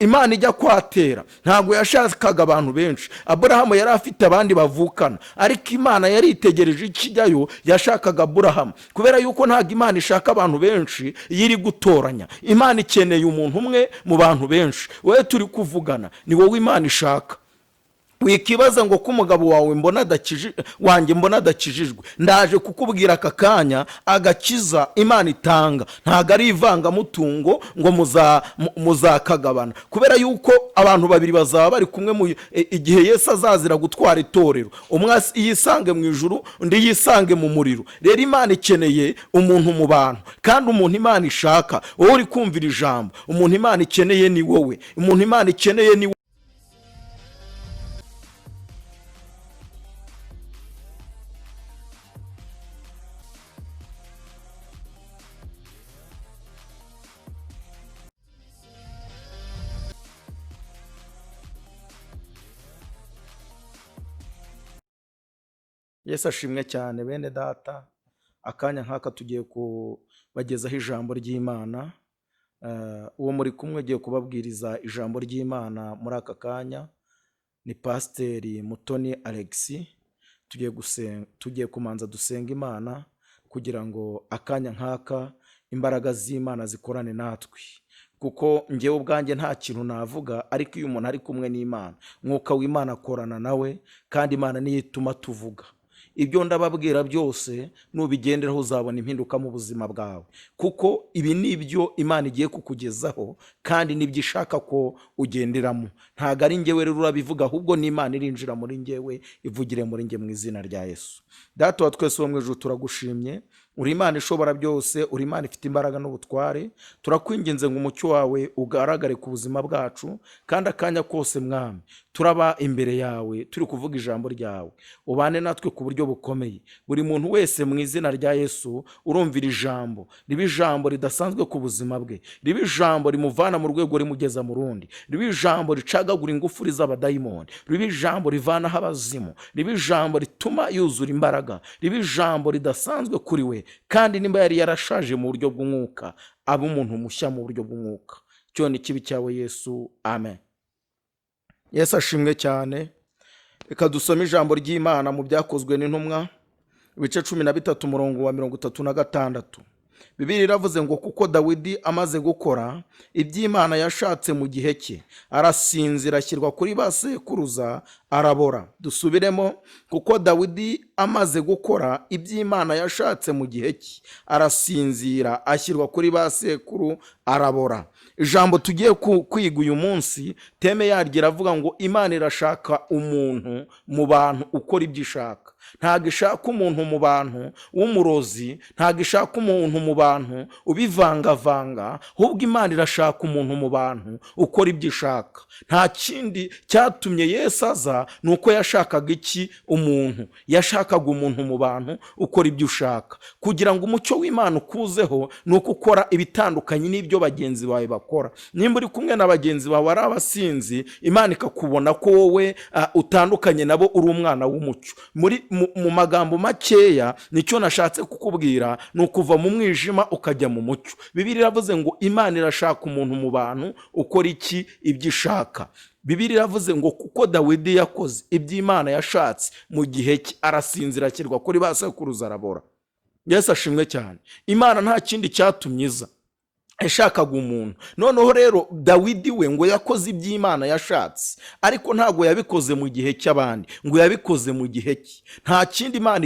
Imana ijya kwatera ntago yashakaga abantu benshi. Aburahamu yari afite abandi bavukana, ariko Imana yari itegereje ikijyayo yashakaga Aburahamu, kubera yuko ntago Imana ishaka abantu benshi yiri gutoranya. Imana ikeneye umuntu umwe mu bantu benshi. Wewe turi kuvugana ni wowe Imana ishaka. Wikibaza ngo ko umugabo wawe mbona adakijijwe. Ndaje kukubwira aka kanya agakiza Imana itanga ntago ari ivangamutungo ngo muzakagabana, kubera yuko abantu babiri bazaba bari kumwe igihe Yesu azazira gutwara itorero. Umwe yisange mu ijuru, undi yisange mu muriro. Rero Imana ikeneye umuntu mu bantu, kandi umuntu Imana ishaka, wowe uri kumvira ijambo, umuntu Imana ikeneye ni wowe. Umuntu Imana ikeneye ni Yesu ashimwe cyane bene data. Akanya nk'aka tugiye kubagezaho ijambo ry'Imana. Uwo muri kumwe ugiye kubabwiriza ijambo ry'Imana muri aka kanya ni Pasiteri Mutoni Alex. Tugiye kumanza dusenga Imana kugira ngo akanya nk'aka imbaraga z'Imana zikorane natwe, kuko njyewe ubwanjye nta kintu navuga, ariko iyo umuntu ari kumwe n'Imana, Mwuka w'Imana akorana nawe, kandi Imana niyo ituma tuvuga. Ibyo ndababwira byose nubigenderaho uzabona impinduka mu buzima bwawe, kuko ibi nibyo Imana igiye kukugezaho, kandi nibyo ishaka ko ugenderamo. Ntago ari njyewe rero urabivuga, ahubwo ni Imana irinjira muri njyewe ivugire muri njye mu izina rya Yesu. Data wa twese wo mu ijuru turagushimye. Uri Imana ishobora byose, uri Imana ifite imbaraga n'ubutware. Turakwinginze ngo umucyo wawe ugaragare ku buzima bwacu, kandi akanya kose Mwami turaba imbere yawe turi kuvuga ijambo ryawe, ubane natwe ku buryo bukomeye. Buri muntu wese mu izina rya Yesu urumvira ijambo, ribe ijambo ridasanzwe ku buzima bwe, ribe ijambo rimuvana mu rwego rimugeza mu rundi, ribe ijambo ricagagura ingufuri z'abadayimoni, ribe ijambo rivanaho abazimu, ribe ijambo rituma yuzura imbaraga, ribe ijambo ridasanzwe kuri we, kandi nimba yari yarashaje mu buryo bw'umwuka aba umuntu mushya mu buryo bw'umwuka. Cyo ni kibi cyawe Yesu, amen. Yesu ashimwe cyane. Reka dusome ijambo ry'Imana mu byakozwe n'intumwa ibice 13 umurongo wa 36. Bibiliya iravuze ngo kuko Dawidi amaze gukora iby'Imana yashatse mu gihe cye, arasinzira ashyirwa kuri ba sekuruza arabora. Dusubiremo, kuko Dawidi amaze gukora iby'Imana yashatse mu gihe cye, arasinzira ashyirwa kuri ba sekuru arabora. Ijambo tugiye kwiga uyu munsi, teme yaryo iravuga ngo Imana irashaka umuntu mu bantu ukora ibyo ishaka. Ntago ishaka umuntu mu bantu w'umurozi, ntago ishaka umuntu mu bantu ubivangavanga, ahubwo Imana irashaka umuntu mu bantu ukora ibyo ishaka. Nta kindi cyatumye Yesu aza nuko yashakaga iki? Umuntu. Yashakaga umuntu mu bantu ukora ibyo ushaka, kugira ngo umucyo w'Imana ukuzeho nuko ukora ibitandukanye n'ibyo bagenzi bawe bakora. Nimba uri kumwe na bagenzi bawe ari abasinzi, Imana ikakubona ko wowe utandukanye nabo, uri umwana w'umucyo. Mu magambo makeya nicyo nashatse kukubwira, ni ukuva mu mwijima ukajya mu mucyo. Bibiliya iravuze ngo Imana irashaka umuntu mu bantu ukora iki? Ibyo ishaka. Bibiliya iravuze ngo kuko Dawidi yakoze iby'Imana yashatse mu gihe cye, arasinzira ashyirwa kuri ba sekuruza arabora. Yesu ashimwe cyane. Imana nta kindi cyatumye iza, yashakaga umuntu. Noneho rero Dawidi we ngo yakoze iby'Imana yashatse, ariko ntago yabikoze mu gihe cy'abandi, ngo yabikoze mu gihe cye. Nta kindi Imana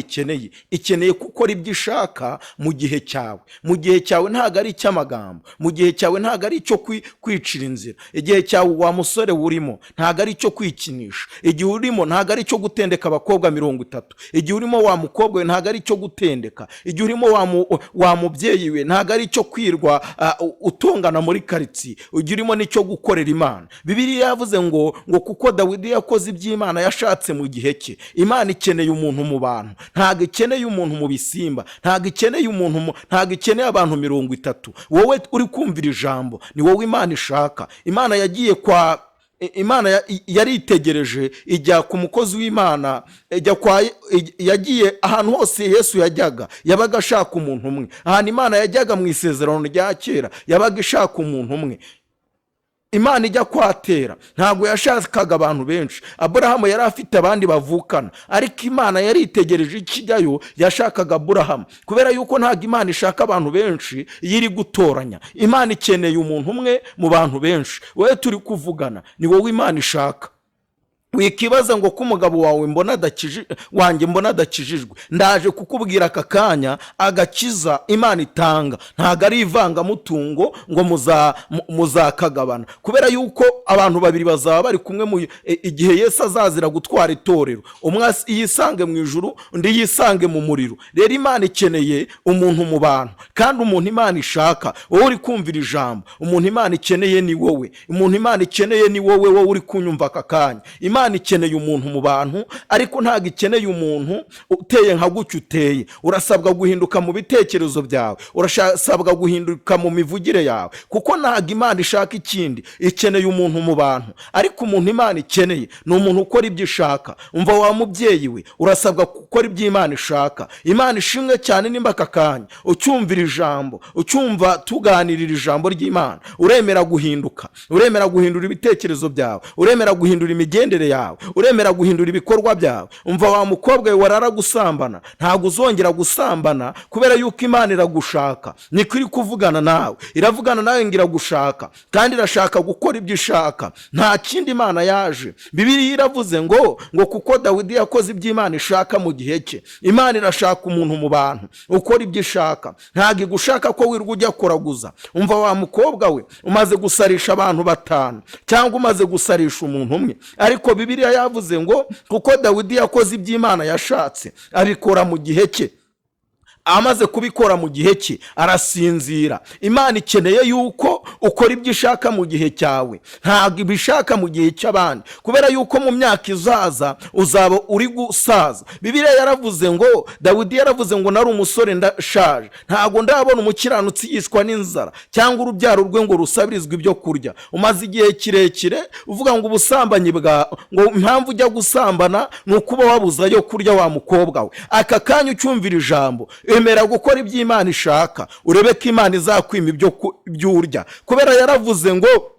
ikeneye gukora ibyo ishaka mu gihe cyawe. Mu gihe cyawe ntago ari icy'amagambo, mu gihe cyawe ntago ari icyo kwicira inzira. Igihe cyawe wa musore urimo ntago ari icyo kwikinisha. Igihe urimo ntago ari icyo gutendeka abakobwa 30. Igihe urimo wa mukobwa we ntago ari icyo gutendeka. Igihe urimo wa mubyeyi we ntago ari icyo kwirwa utongana muri karitsiye. Ugirimo nicyo gukorera Imana. Bibiliya yavuze ngo kuko Dawidi yakoze iby'Imana yashatse mu gihe cye. Imana ikeneye umuntu mu bantu, ntago ikeneye umuntu mu bisimba, ntago ikeneye ntago ikeneye abantu 30. Wowe uri kumvira ijambo ni wowe Imana ishaka. Imana yaritegereje ijya ku mukozi w'Imana, yagiye ahantu hose Yesu yajyaga, yabaga ashaka umuntu umwe. Ahantu Imana yajyaga mu isezerano rya kera yabaga ishaka umuntu umwe. Imana ijya kwatera ntabwo yashakaga abantu benshi. Aburahamu yari afite abandi bavukana, ariko Imana yari itegereje ikijyayo, yashakaga Aburahamu, kubera yuko ntabwo Imana ishaka abantu benshi iyo iri gutoranya. Imana ikeneye umuntu umwe mu bantu benshi. Wowe turi kuvugana ni wowe Imana ishaka. Wikibaza ngo ko umugabo wawe mbona adakijijwe. Ndaje kukubwira aka kanya agakiza Imana itanga ntago ari ivangamutungo ngo muzakagabana, kubera yuko abantu babiri bazaba bari kumwe igihe Yesu azazira gutwara itorero. Umwe yisange mu ijuru, undi yisange mu muriro. Rero Imana ikeneye umuntu mu bantu, kandi umuntu Imana ishaka, wowe uri kumvira ijambo, umuntu Imana ikeneye ni wowe. Umuntu Imana ikeneye ni wowe uri kunyumva aka kanya. Imana ikeneye umuntu mu bantu, ariko ntabwo ikeneye umuntu uteye nka gutyo uteye. Urasabwa guhinduka mu bitekerezo byawe, urasabwa guhinduka mu mivugire yawe, kuko ntabwo Imana ishaka ikindi. Ikeneye umuntu mu bantu, ariko umuntu Imana ikeneye ni umuntu ukora ibyo ishaka. Umva wa mubyeyi we, urasabwa gukora ibyo Imana ishaka. Imana ishimwe cyane nimba aka kanya ucyumvira ijambo, ucyumva tuganirira ijambo ry'Imana, uremera guhinduka, uremera guhindura ibitekerezo byawe, uremera guhindura imigendere yawe, uremera guhindura ibikorwa byawe. Umva wa mukobwa we, warara gusambana ntabwo uzongera gusambana, kubera yuko Imana iragushaka. Niko iri kuvugana nawe, iravugana nawe ngo iragushaka, kandi irashaka gukora ibyo ishaka. Nta kindi Imana yaje. Bibiliya iravuze ngo kuko Dawidi yakoze ibyo Imana ishaka mu gihe cye. Imana irashaka umuntu mu bantu ukora ibyo ishaka, ntabwo igushaka ko wirwa ujya kuraguza. Umva wa mukobwa we, umaze gusarisha abantu 5 cyangwa umaze gusarisha umuntu umwe, ariko Bibiliya yavuze ngo kuko Dawidi yakoze ibyo Imana yashatse abikora mu gihe cye. Amaze kubikora mu gihe cye arasinzira. Imana ikeneye yuko ukora ibyo ishaka mu gihe cyawe, ntabwo ibishaka mu gihe cy'abandi, kubera yuko mu myaka izaza uzaba uri gusaza. Bibiliya yaravuze ngo, Dawidi yaravuze ngo nari umusore ndashaje, ntabwo ndabona umukiranutsi yishwa n'inzara cyangwa urubyaro rwe ngo rusabirizwe ibyo kurya. Umaze igihe kirekire uvuga ngo ubusambanyi bwa ngo impamvu ujya gusambana ni ukuba wabuzayo kurya. Wa mukobwa we, aka kanya ucyumvira ijambo, emera gukora ibyo Imana ishaka, urebe ko Imana izakwima ibyo urya, kubera yaravuze ngo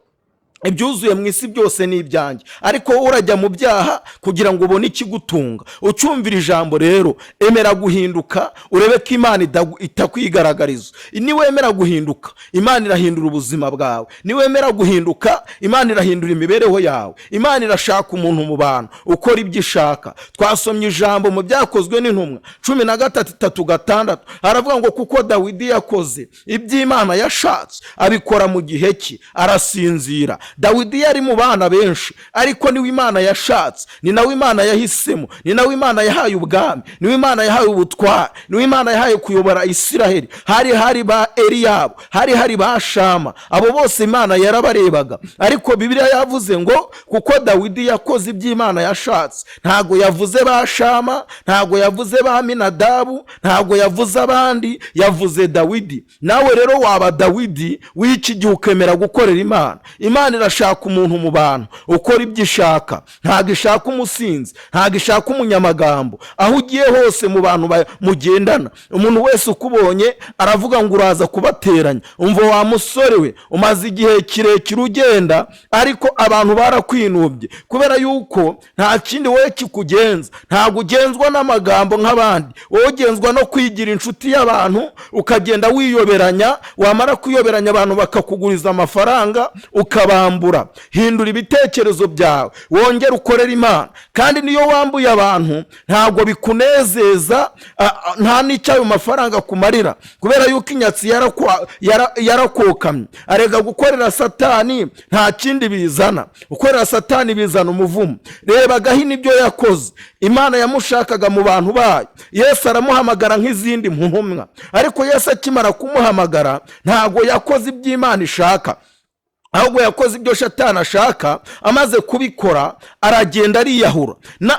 ibyuzuye mu isi byose ni ibyanjye, ariko wowe urajya mu byaha kugira ngo ubone ikigutunga. Ucyumvira ijambo rero, emera guhinduka, urebe ko Imana itakwigaragariza. Niwemera guhinduka, Imana irahindura ubuzima bwawe. Niwemera guhinduka, Imana irahindura imibereho yawe. Imana irashaka umuntu mu bantu ukora ibyo ishaka. Twasomye ijambo mu Byakozwe n'Intumwa 13:6, haravuga ngo kuko Dawidi yakoze ibyo Imana yashatse abikora mu gihe cye, arasinzira. Dawidi yari mu bana benshi, ariko niwe Imana yashatse, ni nawe Imana yahisemo, ni nawe Imana yahaye ubwami, niwe Imana yahaye ubutware, niwe Imana yahaye kuyobora Isiraheli. hari ba Eliyabu, hari ba Shama, abo bose Imana yarabarebaga. Ariko Bibiliya yavuze ngo kuko Dawidi yakoze ibyo Imana yashatse, ntago yavuze ba Shama, ntago yavuze ba Aminadabu, ntago yavuze abandi, yavuze Dawidi. Nawe rero waba Dawidi w'iki gihe ukemera gukorera Imana. Imana irashaka umuntu mu bantu ukora ibyo ishaka, ntago ishaka umusinzi, ntago ishaka umunyamagambo. Aho ugiye hose mu bantu mugendana, umuntu wese ukubonye aravuga ngo uraza kubateranya. Umva wa musore we, umaze igihe kirekire ugenda, ariko abantu barakwinubye, kubera yuko nta kindi wowe kikugenza. Ntago ugenzwa n'amagambo nk'abandi, wowe ugenzwa no kwigira inshuti y'abantu, ukagenda wiyoberanya. Wamara kuyoberanya, abantu bakakuguriza amafaranga ukabambura. Hindura ibitekerezo byawe, wongere ukorera Imana. Kandi niyo wambuye abantu ntabwo bikunezeza, nta n'icyayo mafaranga kumarira, kubera yuko inyatsi yarakokamye. Arega gukorera Satani nta kindi bizana. Gukorera Satani bizana umuvumo. Reba Gahini ibyo yakoze, Imana yamushakaga mu bantu bayo. Yesu aramuhamagara nk'izindi ntumwa, ariko Yesu akimara kumuhamagara ntago yakoze ibyo Imana ishaka, ahubwo yakoze ibyo Satani ashaka. Amaze kubikora aragenda ariyahura.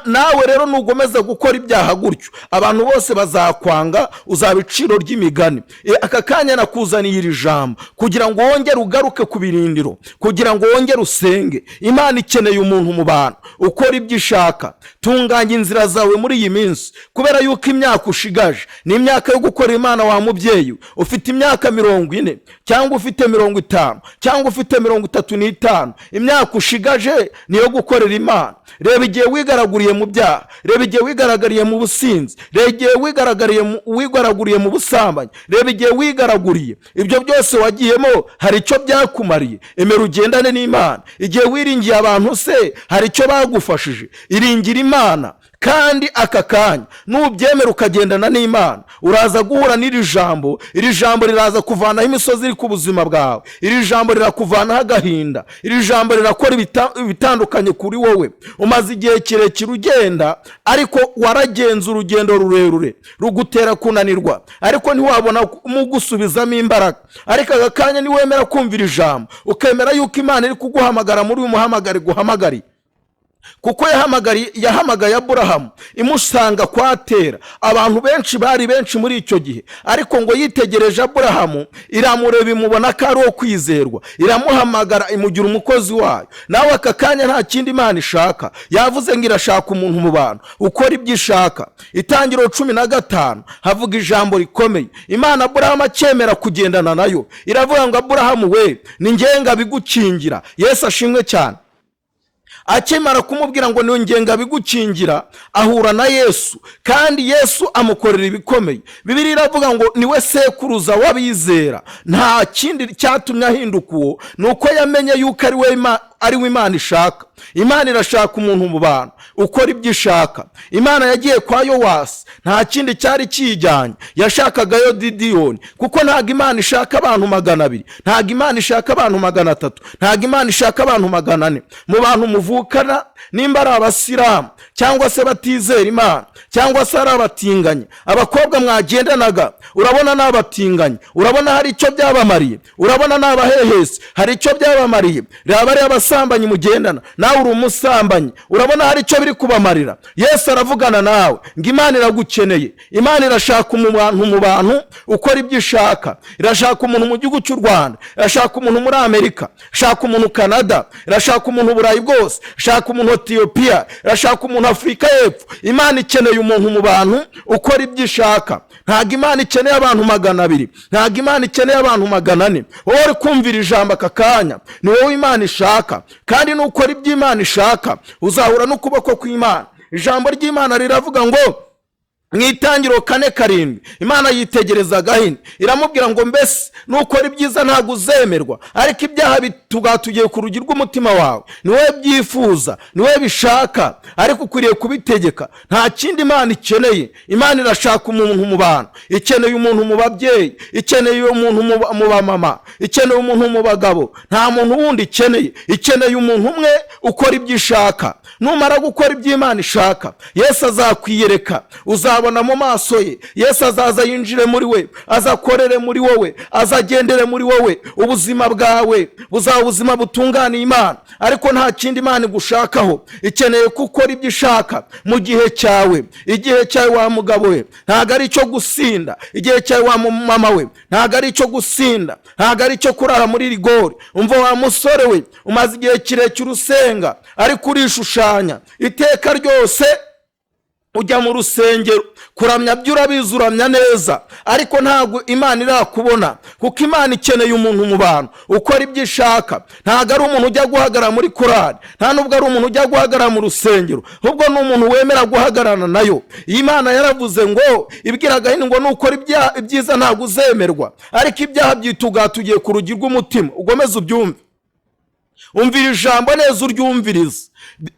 Nawe rero nugomeza gukora ibyaha gutyo, abantu bose bazakwanga, uzaba iciro ry'imigani. Aka kanya nakuzaniye iri jambo kugira ngo wongere ugaruke ku birindiro, kugira ngo wongere usenge. Imana ikeneye umuntu mu bantu ukora ibyo ishaka. Tunganya inzira zawe muri iyi minsi, kubera yuko imyaka ushigaje ni imyaka yo gukora Imana. Wa mubyeyi ufite imyaka 40 cyangwa ufite 50 cyangwa ufite 35, imyaka ushigaje niyo gukorera Imana. Reba igihe wigaraguriye mu byaha, reba igihe wigaragariye mu businzi, reba igihe wigaraguriye mu busambanyi, reba igihe wigaraguriye. Ibyo byose wagiyemo hari icyo byakumariye. Emera ugendane n'Imana. Igihe wiringiye abantu se hari icyo bagufashije. Iringira Imana, kandi aka kanya nubyemera ukagendana n'Imana, uraza guhura n'iri jambo. Iri jambo riraza kuvanaho imisozi iri ku buzima bwawe. Iri jambo rirakuvanaho agahinda. Iri jambo rirakora ibitandukanye kuri wowe. Umaze igihe kirekire ugenda, ariko waragenze urugendo rurerure rugutera kunanirwa, ariko ntiwabona mugusubizamo imbaraga. Ariko aka kanya niwemera kumvira ijambo, ukemera yuko Imana iri kuguhamagara muri uyu muhamagari guhamagari, kuko yahamagaye Aburahamu imusanga kwa Tera. Abantu benshi bari benshi muri icyo gihe, ariko ngo yitegereje Aburahamu, iramureba imubona ko ari uwo kwizerwa, iramuhamagara imugira umukozi wayo. Nawe aka kanya nta kindi Imana ishaka. Yavuze ngo irashaka umuntu mu bantu ukora ibyo ishaka. Itangiriro 15 havuga ijambo rikomeye. Imana Aburahamu akemera kugendana nayo, iravuga ngo Aburahamu we, ni ngenga bigukingira. Yesu ashimwe cyane. Akimara kumubwira ngo nongenga bigukingira, ahura na Yesu, kandi Yesu amukorera ibikomeye. Bibiliya iravuga ngo niwe sekuruza w'abizera. Nta kindi cyatumye ahinduka uwo, nuko yamenye yuko ari we Imana ishaka. Imana irashaka umuntu mu bantu ukora ibyo ishaka. Imana yagiye kwa Yowasi, nta kindi cyari kijyanye, yashakagayo Didiyoni, kuko ntago Imana ishaka abantu 200, ntago Imana ishaka abantu 300, ntago Imana ishaka abantu 400. Mu bantu muvukana, nimba ari abasilamu cyangwa se batizera Imana, cyangwa se ari abatinganye, abakobwa mwagendanaga, urabona n'abatinganye, urabona hari icyo byabamariye, urabona n'abahehesi hari icyo byabamariye. Raba ari abasambanyi mugendana, nawe uri umusambanyi, urabona hari icyo biri kubamarira. Yesu aravugana nawe ngo Imana iragukeneye. Imana irashaka umuntu mu bantu ukora ibyo ishaka. Irashaka umuntu mu gihugu cy'u Rwanda, irashaka umuntu muri Amerika, irashaka umuntu Canada, irashaka umuntu Burayi bwose, irashaka umuntu Ethiopia, irashaka umuntu Afrika y'Epfo. Imana ikeneye umuntu mu bantu ukora ibyo ishaka. Ntago Imana ikeneye abantu 200, ntago Imana ikeneye abantu 400. Wowe uri kumvira ijambo aka kanya, ni wowe Imana ishaka, kandi nukora ibyo Imana ishaka uzahura n'ukuboko kw'Imana. Ijambo ry'Imana riravuga ngo mwitangiriro 4:7 Imana yitegereza Gahini, iramubwira ngo mbese nukora ibyiza ntago uzemerwa, ariko ibyaha tugiye ku rugi rw'umutima wawe. Niwe byifuza, niwe bishaka, ariko ukwiriye kubitegeka. Nta kindi Imana ikeneye. Imana irashaka umuntu mu bantu, ikeneye umuntu mu babyeyi, ikeneye umuntu mu bamama, ikeneye umuntu mu bagabo. Nta muntu wundi ikeneye. Ikeneye umuntu umwe ukora ibyo ishaka. Numara gukora ibyo Imana ishaka, Yesu azakwiyereka, uzabona mu maso ye. Yesu azaza yinjire muri we, azakorere muri wowe, azagendere muri wowe. Ubuzima bwawe buzaba ubuzima butunganiye Imana, ariko nta kindi Imana igushakaho. Ikeneye gukora ibyo ishaka mu gihe cyawe. Igihe cyawe wa mugabo we ntago ari cyo gusinda, igihe cyawe wa mama we ntago ari cyo gusinda, ntago ari cyo kurara muri rigori. Umva wa musore we, umaze igihe kirekire usenga, ariko urishushanya iteka ryose ujya mu rusengero kuramya byo urabizi, uramya neza, ariko ntago Imana irakubona, kuko Imana ikeneye umuntu mu bantu ukora ibyo ishaka. Ntago ari umuntu ujya guhagarara muri korali, nta nubwo ari umuntu ujya guhagarara mu rusengero, ahubwo ni umuntu wemera guhagararana nayo. Imana yaravuze ngo ibwira Gahini ngo nukora ibyiza ntago uzemerwa, ariko ibyaha byitugatugiye ku rugi rw'umutima. Ugomeze ubyumve, umvira ijambo neza uryumvirize.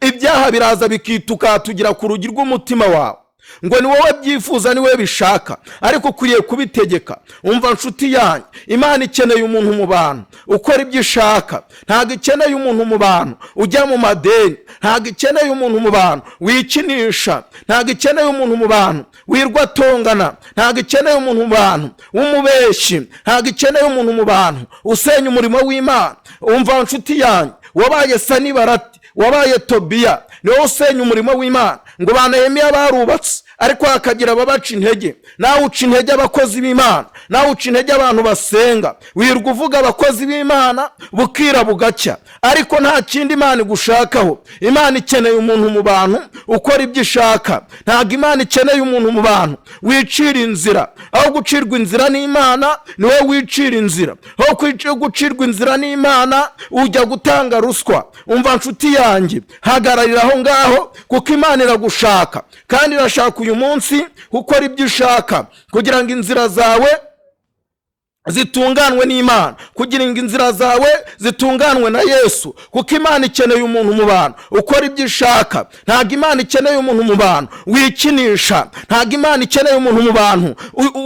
Ibyaha biraza bikitugatugira ku rugi rw'umutima wawe, ngo ni wowe byifuza, ni wowe bishaka, ariko ukwiriye kubitegeka. Umva nshuti yanyu, Imana ikeneye umuntu mu bantu ukora ibyo ishaka. Ntago ikeneye umuntu mu bantu ujya mu madeni, ntago ikeneye umuntu mu bantu wikinisha, ntago ikeneye umuntu mu bantu wirwa tongana, ntago ikeneye umuntu mu bantu w'umubeshyi, ntago ikeneye umuntu mu bantu usenya umurimo w'Imana. Umva nshuti yanyu, wabaye Sanibarati, wabaye Tobiya, niwe usenya umurimo w'Imana. ngo ba Nehemiya barubatse ariko hakagira ababaca intege. Nawe uca intege abakozi b'Imana, nawe uca intege abantu basenga, wirwa uvuga abakozi b'Imana bukira bugacya, ariko nta kindi Imana igushakaho. Imana ikeneye umuntu mu bantu ukora ibyo ishaka. Ntabwo Imana ikeneye umuntu mu bantu wicira inzira. Aho gucirwa inzira n'Imana niwe wicira inzira. Aho gucirwa inzira n'Imana ujya gutanga ruswa. Umva nshuti yanjye, hagararira aho ngaho, kuko Imana iragushaka kandi irashaka uyu munsi gukora ibyo ishaka, kugira ngo inzira zawe zitunganwe n'Imana, kugira ngo inzira zawe zitunganwe na Yesu. Kuko Imana ikeneye umuntu mu bantu ukora ibyo ishaka. Ntabwo Imana ikeneye umuntu mu bantu wikinisha. Ntabwo Imana ikeneye umuntu mu bantu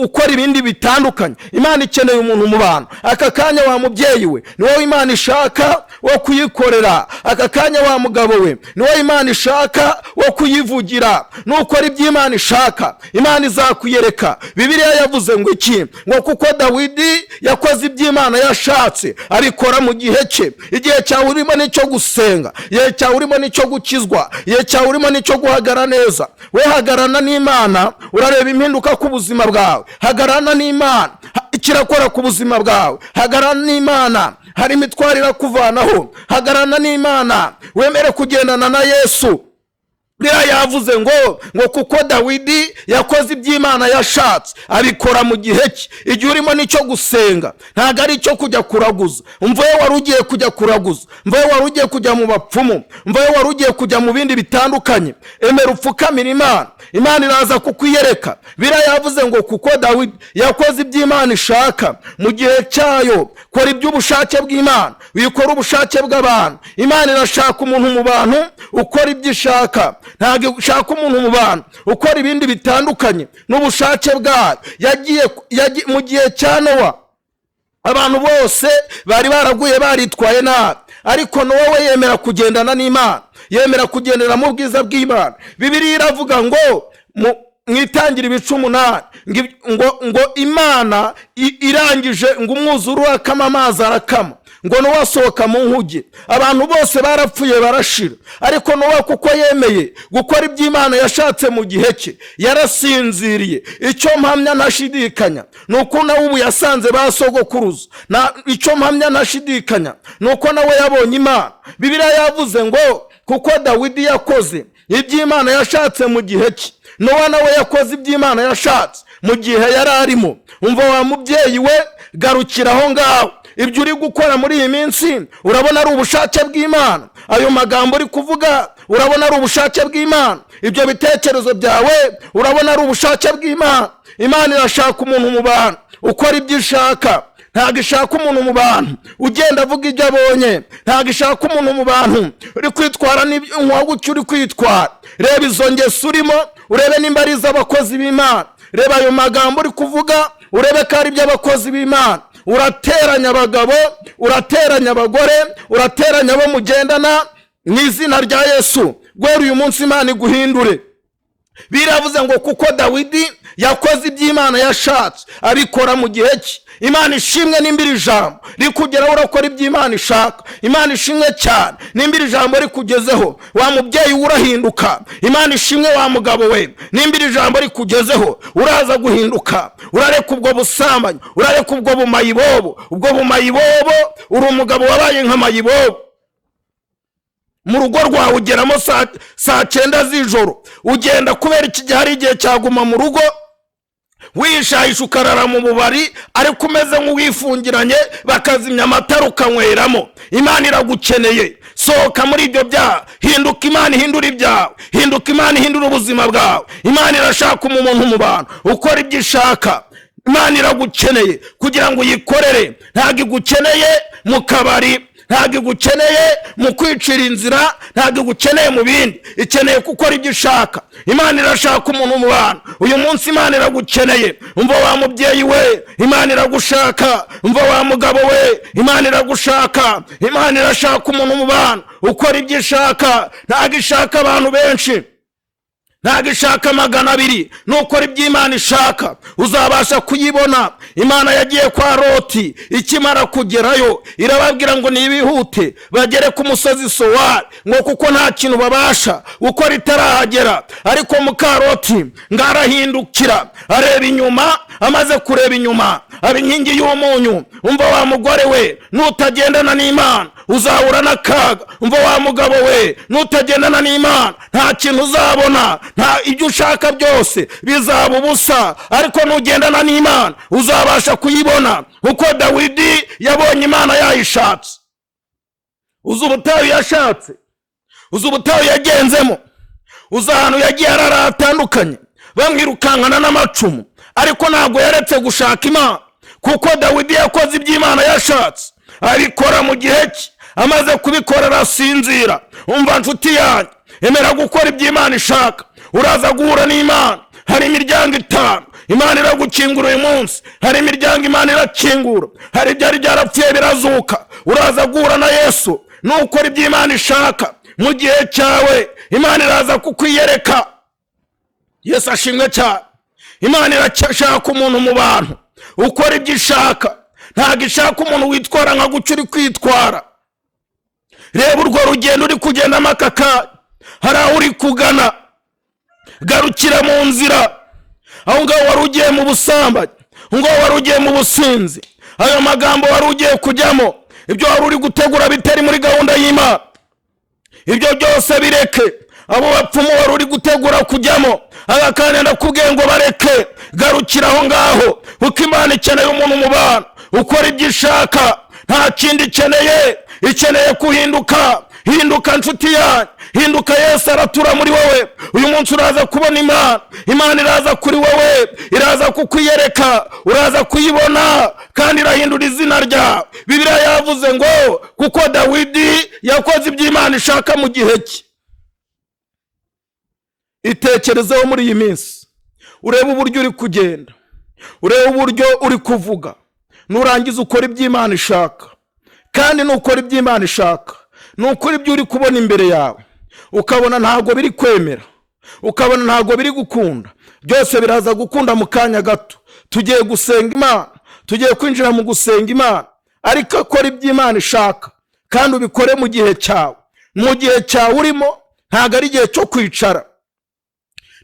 ukora ibindi bitandukanye. Imana ikeneye umuntu mu bantu. Aka kanya wa mubyeyi we ni wowe Imana ishaka wo kuyikorera. Aka kanya wa mugabo we ni wowe Imana ishaka wo kuyivugira. Nukora ibyo Imana ishaka, Imana izakuyereka. Bibiliya yavuze ngo iki? Ngo kuko Dawidi yakoze ibyo Imana yashatse abikora mu gihe cye. Igihe cyawe urimo nicyo gusenga, igihe cyawe urimo nicyo gukizwa, igihe cyawe urimo nicyo guhagara neza. We hagarana n'Imana, urareba impinduka ku buzima bwawe. Hagarana n'Imana, ikirakora ku buzima bwawe. Hagarana n'Imana, hari imitwaro irakuvanaho. Hagarana n'Imana, wemere kugendana na Yesu. Biriya yavuze ngo kuko Dawidi yakoze ibyo Imana yashatse abikora mu gihe cye. Igihe urimo nicyo gusenga, ntabwo ari icyo kujya kuraguza. Umvaye wari ugiye kujya kuraguza, umvaye wari ugiye kujya mu bapfumu, umvaye wari ugiye kujya mu bindi bitandukanye. Emera upfukamira Imana, Imana iraza kukwiyereka. Biriya yavuze ngo kuko Dawidi yakoze ibyo Imana ishaka mu gihe cyayo. Kora iby'ubushake bw'Imana, wikora ubushake bw'abantu. Imana irashaka umuntu mu bantu ukora ibyo ishaka. Ntabwo ushaka umuntu mu bantu ukora ibindi bitandukanye n'ubushake bwayo. Yagiye mu gihe cya Nowa, abantu bose bari baraguye baritwaye nabi, ariko Nowa we yemera kugendana n'Imana, yemera kugendera mu bwiza bw'Imana. Bibiliya iravuga ngo mwitangira ibice 8 ngo Imana irangije ngo umwuzure urakama, amazi arakama, ngo Nowa asohoka mu nkuge. Abantu bose barapfuye barashira, ariko Nowa kuko yemeye gukora ibyo Imana yashatse mu gihe cye, yarasinziriye. Icyo mpamya ntashidikanya nuko nawe ubu yasanze basogokuruza. Icyo mpamya ntashidikanya nuko nawe yabonye Imana. Bibiliya yavuze ngo kuko Dawidi yakoze ibyo Imana yashatse mu gihe cye, Nowa nawe yakoze ibyo Imana yashatse mu gihe yari arimo. Umva wa mubyeyi we, garukira aho ngaho. Ibyo uri gukora muri iyi minsi urabona ari ubushake bw'Imana? Ayo magambo uri kuvuga urabona ari ubushake bw'Imana? Ibyo bitekerezo byawe urabona ari ubushake bw'Imana? Imana irashaka umuntu mu bantu ukora ibyo ishaka. Ntabwo ishaka umuntu mu bantu ugenda avuga ibyo abonye. Ntabwo ishaka umuntu mu bantu uri kwitwara nk'uko uri kwitwara. Reba izo ngeso urimo, urebe nimba ari iz'abakozi b'Imana. Reba ayo magambo uri kuvuga, urebe ko ari iby'abakozi b'Imana. Urateranya abagabo, urateranya abagore, urateranya abo mugendana mu izina rya Yesu. Gwera uyu munsi Imana iguhindure. Biravuze ngo kuko Dawidi yakoze ibyo Imana yashatse abikora mu gihe cye. Imana ishimwe nimbira ijambo rikugeraho urakora ibyo Imana ishaka. Imana ishimwe cyane nimbira ijambo rikugezeho, wa mubyeyi urahinduka. Imana ishimwe wa mugabo we, nimbira ijambo rikugezeho uraza guhinduka. Urareka ubwo busambanyi, urareka ubwo bumayibobo. Ubwo bumayibobo, uri umugabo wabaye nk'amayibobo. Mu rugo rwawe ugeramo saa 9 z'ijoro, ugenda kubera iki gihe hari igihe cyaguma mu rugo, wishahisha ukarara mu bubari, ariko umeze nk'uwifungiranye, bakazimya amatara ukanyweramo. Imana iragukeneye. Sohoka muri ibyo byaha, hinduka. Imana ihindura ibyawe, hinduka. Imana ihindura ubuzima bwawe. Imana irashaka umuntu mu bantu ukora ibyo ishaka. Imana iragukeneye kugira ngo uyikorere. Ntabwo igukeneye mu kabari, ntabwo igukeneye mu kwicira inzira, ntabwo igukeneye mu bindi. Ikeneye gukora ibyo ishaka. Imana irashaka umuntu mu bantu uyu munsi. Imana iragukeneye. Umva wa mubyeyi we, Imana iragushaka. Umva wa mugabo we, Imana iragushaka. Imana irashaka umuntu mu bantu ukora ibyo ishaka. Ntabwo ishaka abantu benshi, ntago ishaka 200 nukora iby'Imana ishaka uzabasha kuyibona. Imana yagiye kwa Loti, ikimara kugerayo irababwira ngo nibihute bagere ku musozi Sowari, ngo kuko nta kintu babasha gukora itarahagera. Ariko muka Loti ngarahindukira areba inyuma, amaze kureba inyuma aba inkingi y'umunyu. Umva wa mugore we, nutagendana n'Imana uzahura n'akaga. Umva wa mugabo we, nutagendana n'Imana nta kintu uzabona, nta ibyo ushaka byose bizaba ubusa. Ariko nugendana n'Imana uzabasha kuyibona, uko Dawidi yabonye Imana yayishatse. Uzi ubutayu yashatse, uzi ubutayu yagenzemo, uzi ahantu yagiye araratandukanye bamwirukankana n'amacumu, ariko ntabwo yaretse gushaka Imana, kuko Dawidi yakoze iby'Imana yashatse abikora mu gihe cye. Amaze kubikora arasinzira. Umva nshuti yanyu, emera gukora iby'Imana ishaka, uraza guhura n'Imana. Hari imiryango 5 Imana iragukingura uyu munsi, hari imiryango Imana irakingura, hari ibyari byarapfuye birazuka. Uraza guhura na Yesu nukora iby'Imana ishaka mu gihe cyawe. Imana iraza kukwiyereka. Yesu ashimwe cyane. Imana irashaka umuntu mu bantu ukora ibyo ishaka, ntago ishaka umuntu witwara nka guca uri kwitwara. Reba urwo rugendo uri kugendamo aka kanya, hari aho uri kugana, garukira mu nzira. Aho ngaho wari ugiye mu busambanyi, ngo wari ugiye mu businzi, ayo magambo wari ugiye kujyamo, ibyo wari uri gutegura bitari muri gahunda y'Imana, ibyo byose bireke. Abo bapfumu wari uri gutegura kujyamo, agakanya ndakubwiye ngo bareke, garukira aho ngaho, kuko Imana ikeneye umuntu mu bantu ukora ibyo ishaka, nta kindi ikeneye. Ikeneye kuhinduka. Hinduka nshuti yanyu, hinduka. Yesu aratura muri wowe. Uyu munsi uraza kubona Imana. Imana iraza kuri wowe, iraza kukwiyereka, uraza kuyibona, kandi irahindura izina ryawe. Bibiliya yavuze ngo kuko Dawidi yakoze iby'Imana ishaka mu gihe cye. Itekerezeho muri iyi minsi, urebe uburyo uri kugenda, urebe uburyo uri kuvuga. Nurangiza ukora iby'Imana ishaka, kandi nukora iby'Imana ishaka, nukora ibyo uri kubona imbere yawe, ukabona ntago biri kwemera, ukabona ntago biri gukunda, byose biraza gukunda mu kanya gato. Tugiye gusenga Imana, tugiye kwinjira mu gusenga Imana, ariko akora iby'Imana ishaka kandi ubikore mu gihe cyawe. Mu gihe cyawe urimo ntago ari igihe cyo kwicara,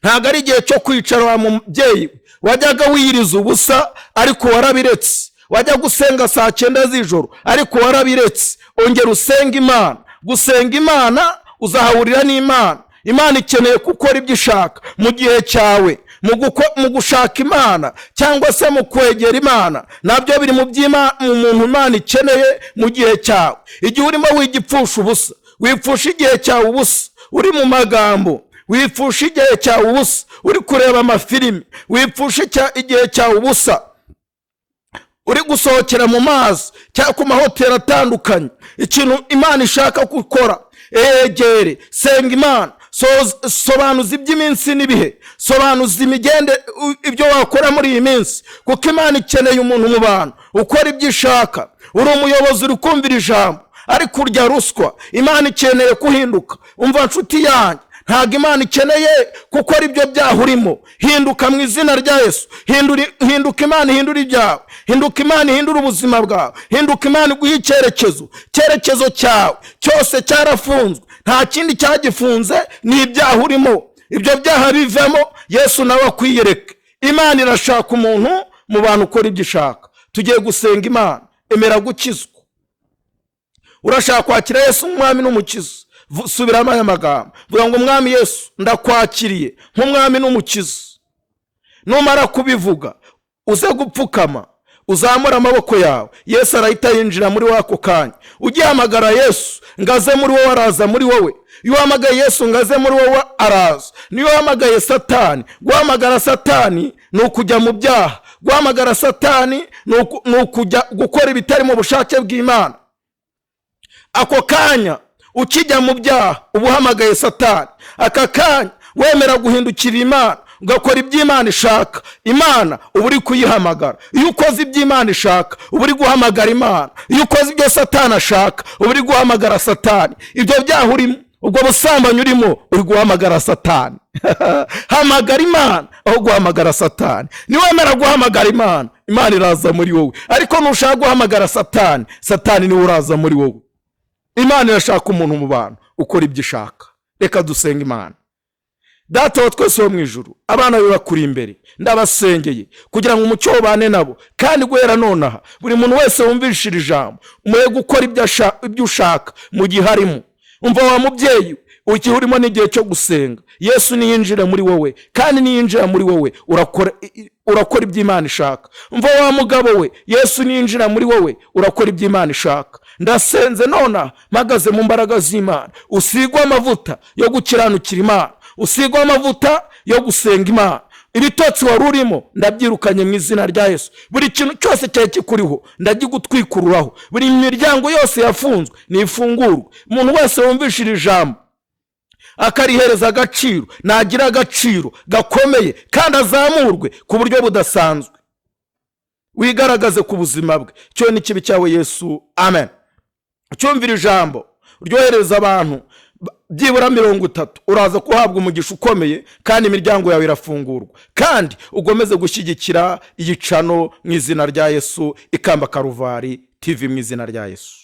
ntago ari igihe cyo kwicara. Wa mubyeyi wajyaga wiyiriza ubusa ariko warabiretse, wajya gusenga saa 9 z'ijoro ariko warabiretse. Ongera usenga Imana. Gusenga Imana uzahurira n'Imana. Imana ikeneye gukora ibyo ishaka mu gihe cyawe, mu gushaka Imana cyangwa se mu kwegera Imana. Nabyo biri mu muntu Imana ikeneye mu gihe cyawe. Igihe urimo wigipfusha ubusa, wipfusha igihe cyawe ubusa uri mu magambo, wipfusha igihe cyawe ubusa uri kureba amafilimi, wipfusha igihe cyawe ubusa uri gusohokera mu mazi cyangwa ku mahoteli atandukanye. Ikintu Imana ishaka gukora, egere, senga Imana. Sobanuza iby'iminsi n'ibihe, sobanuza imigende ibyo wakora muri iyi minsi, kuko Imana ikeneye umuntu mu bantu ukora ibyo ishaka. Uri umuyobozi uri kumvira ijambo ariko urya ruswa, Imana ikeneye kuhinduka. Umva nshuti yanyu, ntago Imana ikeneye gukora ibyo byaha urimo. Hinduka mu izina rya Yesu. Hinduka Imana ihindura ibyawe, hinduka Imana ihindura ubuzima bwawe, hinduka Imana iguha icyerekezo cyawe cyose cyarafunzwe, nta kindi cyagifunze, ni ibyaha urimo. Ibyo byaha bivemo, Yesu nawe akwiyereke. Imana irashaka umuntu mu bantu ukora ibyo ishaka. Tugiye gusenga Imana. Emera gukizwa. Urashaka kwakira Yesu umwami n'umukiza, subiramo aya magambo, vuga ngo Mwami Yesu, ndakwakiriye nk'umwami n'umukiza. Numara kubivuga uze gupfukama, uzamura amaboko yawe. Yesu arahita yinjira muri wako kanya. Ugihamagara Yesu ngaze muri wowe, araza muri wowe. Iyo uhamagaye Yesu ngaze muri wowe, araza. Niyo uhamagaye Satani, guhamagara Satani ni ukujya mu byaha. Guhamagara Satani ni ukujya gukora ibitari mu bushake bw'Imana. Ako kanya ukijya mu byaha ubuhamagaye Satani. Aka kanya wemera guhindukira Imana, ugakora iby'Imana ishaka. Imana uba uri kuyihamagara. Iyo ukoze iby'Imana ishaka uba uri guhamagara Imana. Iyo ukoze ibyo Satani ashaka uba uri guhamagara Satani. Ibyo byaha urimo ubwo busambanyi urimo uri guhamagara Satani. Hamagara Imana aho guhamagara Satani. Niwemera guhamagara Imana, Imana iraza muri wowe. Ariko nushaka guhamagara Satani, Satani niwe uraza muri wowe. Imana irashaka umuntu mu bantu ukora ibyo ishaka. Reka dusenga Imana. Data wa twese wo mu ijuru, abana be bakuri imbere, ndabasengeye kugira ngo umucyo ubane nabo, kandi guhera nonaha buri muntu wese wumvishira ijambo umuhe gukora ibyo ushaka mu gihe harimo. Umva wa mubyeyi, ugihe urimo n'igihe cyo gusenga, Yesu niyinjira muri wowe, kandi niyinjira muri wowe urakora ibyo Imana ishaka. Umva wa mugabo we, Yesu niyinjira muri wowe urakora ibyo Imana ishaka. Ndasenze nona mpagaze mu mbaraga z'Imana, usigwa amavuta yo gukiranukira Imana, usigwa amavuta yo gusenga Imana. Ibitotsi wari urimo ndabyirukanye mu izina rya Yesu. Buri kintu cyose cyari kikuriho ndagigutwikururaho. Buri miryango yose yafunzwe nifungurwe. Umuntu wese wumvishira ijambo akarihereza agaciro, nagira agaciro gakomeye kandi azamurwe ku buryo budasanzwe. Wigaragaze ku buzima bwe. Cyo ni kibi cyawe Yesu. Amen. Cyumvira ijambo uryohereza abantu byibura 30, uraza kuhabwa umugisha ukomeye, kandi imiryango yawe irafungurwa. Kandi ugomeze gushyigikira igicano mu izina rya Yesu, Ikamba Karuvari TV mu izina rya Yesu.